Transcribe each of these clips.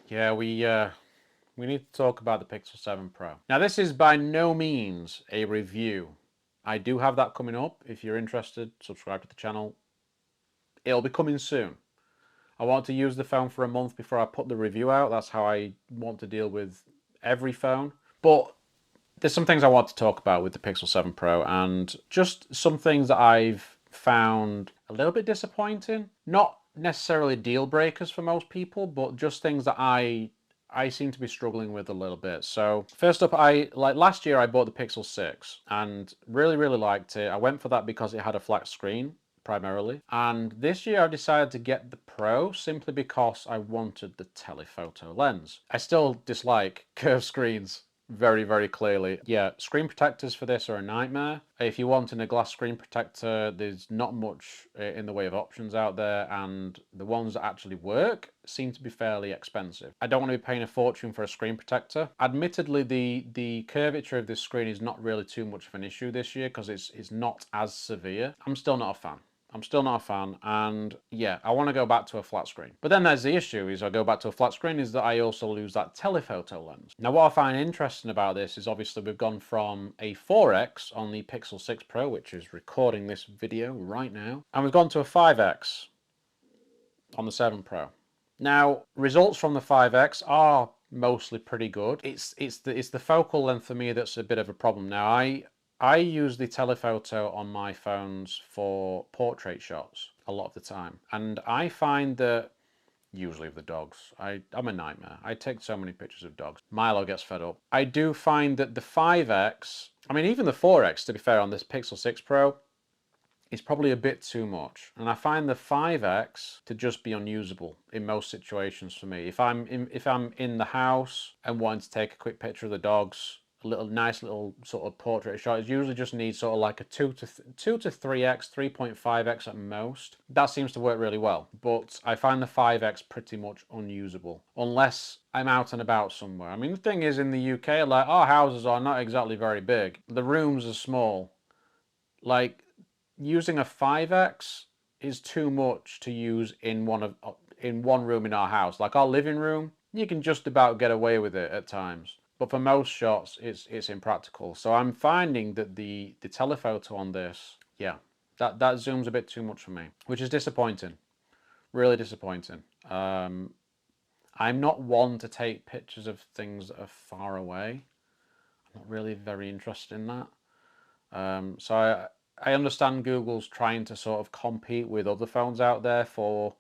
Yeah, we need to talk about the Pixel 7 Pro. Now, this is by no means a review. I do have that coming up. If you're interested, subscribe to the channel. It'll be coming soon. I want to use the phone for a month before I put the review out. That's how I want to deal with every phone. But there's some things I want to talk about with the Pixel 7 Pro, and just some things that I've found a little bit disappointing. Not necessarily deal breakers for most people, but just things that I seem to be struggling with a little bit. So first up, I like last year I bought the Pixel 6 and really liked it. I went for that because it had a flat screen primarily. And this year I decided to get the Pro simply because I wanted the telephoto lens. I still dislike curved screens very clearly. Yeah, screen protectors for this are a nightmare. If you're wanting a glass screen protector, there's not much in the way of options out there, and the ones that actually work seem to be fairly expensive. I don't want to be paying a fortune for a screen protector. Admittedly, the curvature of this screen is not really too much of an issue this year because it's not as severe. I'm still not a fan. I'm still not a fan, and yeah, I want to go back to a flat screen. But then there's the issue, is I go back to a flat screen, is that I also lose that telephoto lens. Now what I find interesting about this is obviously we've gone from a 4x on the Pixel 6 Pro, which is recording this video right now, and we've gone to a 5x on the 7 Pro. Now, results from the 5x are mostly pretty good. It's the focal length for me that's a bit of a problem. Now, I use the telephoto on my phones for portrait shots a lot of the time, and I find that usually of the dogs. I'm a nightmare. I take so many pictures of dogs. Milo gets fed up. I do find that the 5x, I mean even the 4x to be fair on this Pixel 6 Pro, is probably a bit too much. And I find the 5x to just be unusable in most situations for me. If I'm in the house and wanting to take a quick picture of the dogs, a nice little sort of portrait shot, it usually just needs sort of like a 2 to 3x, 3.5x at most. That seems to work really well, but I find the 5x pretty much unusable unless I'm out and about somewhere. I mean, the thing is, in the UK, like, our houses are not exactly very big. The rooms are small. Like, using a 5x is too much to use in one room in our house. Like our living room, you can just about get away with it at times. But for most shots, it's impractical. So I'm finding that the telephoto on this, yeah, that zooms a bit too much for me, which is disappointing. Really disappointing. I'm not one to take pictures of things that are far away. I'm not really very interested in that. So I understand Google's trying to sort of compete with other phones out there for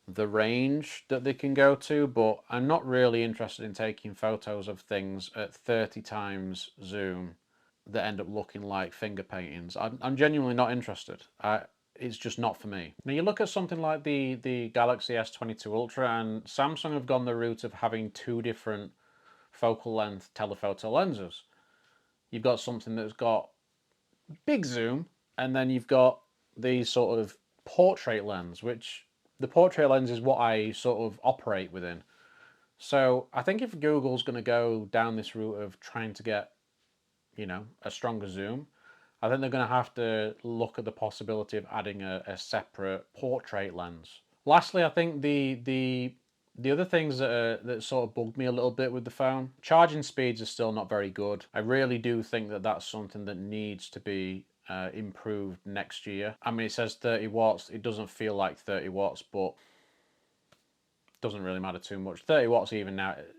the range that they can go to, but I'm not really interested in taking photos of things at 30 times zoom that end up looking like finger paintings. I'm genuinely not interested. It's just not for me. Now you look at something like the Galaxy S22 Ultra, and Samsung have gone the route of having two different focal length telephoto lenses. You've got something that's got big zoom, and then you've got the sort of portrait lens, which the portrait lens is what I sort of operate within. So I think if Google's going to go down this route of trying to get, a stronger zoom, I think they're going to have to look at the possibility of adding a separate portrait lens. Lastly, I think the other things that sort of bugged me a little bit with the phone, charging speeds are still not very good. I really do think that that's something that needs to be improved next year. I mean, it says 30 watts. It doesn't feel like 30 watts, but doesn't really matter too much. 30 watts even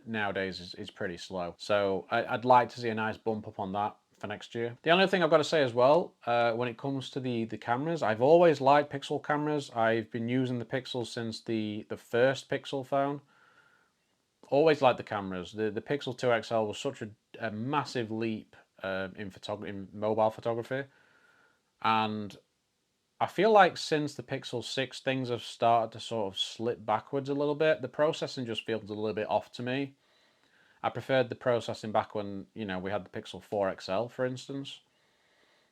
nowadays is pretty slow. So I'd like to see a nice bump up on that for next year. The only thing I've got to say as well, when it comes to the cameras, I've always liked Pixel cameras. I've been using the Pixel since the first Pixel phone. Always liked the cameras. The Pixel 2 XL was such a massive leap in mobile photography, and I feel like since the Pixel 6, things have started to sort of slip backwards a little bit. The processing just feels a little bit off to me. I preferred the processing back when, we had the Pixel 4 XL, for instance.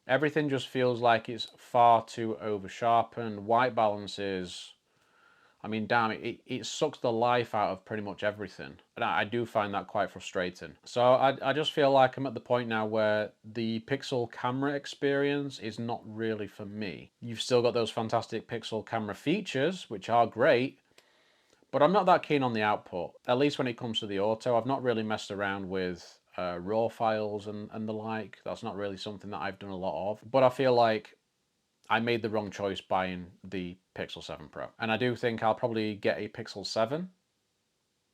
Everything just feels like it's far too over sharpened. White balance is, I mean, damn, it sucks the life out of pretty much everything. And I do find that quite frustrating. So I just feel like I'm at the point now where the Pixel camera experience is not really for me. You've still got those fantastic Pixel camera features, which are great, But I'm not that keen on the output, at least when it comes to the auto. I've not really messed around with RAW files and the like. That's not really something that I've done a lot of. But I feel like I made the wrong choice buying the Pixel 7 Pro. And I do think I'll probably get a Pixel 7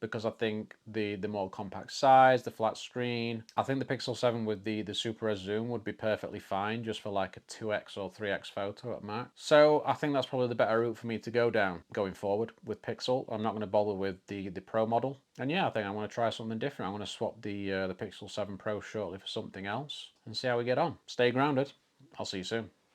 because I think the more compact size, the flat screen, I think the Pixel 7 with the Super Res zoom would be perfectly fine just for like a 2x or 3x photo at max. So I think that's probably the better route for me to go down going forward with Pixel. I'm not going to bother with the Pro model. And yeah, I think I want to try something different. I want to swap the Pixel 7 Pro shortly for something else and see how we get on. Stay grounded. I'll see you soon.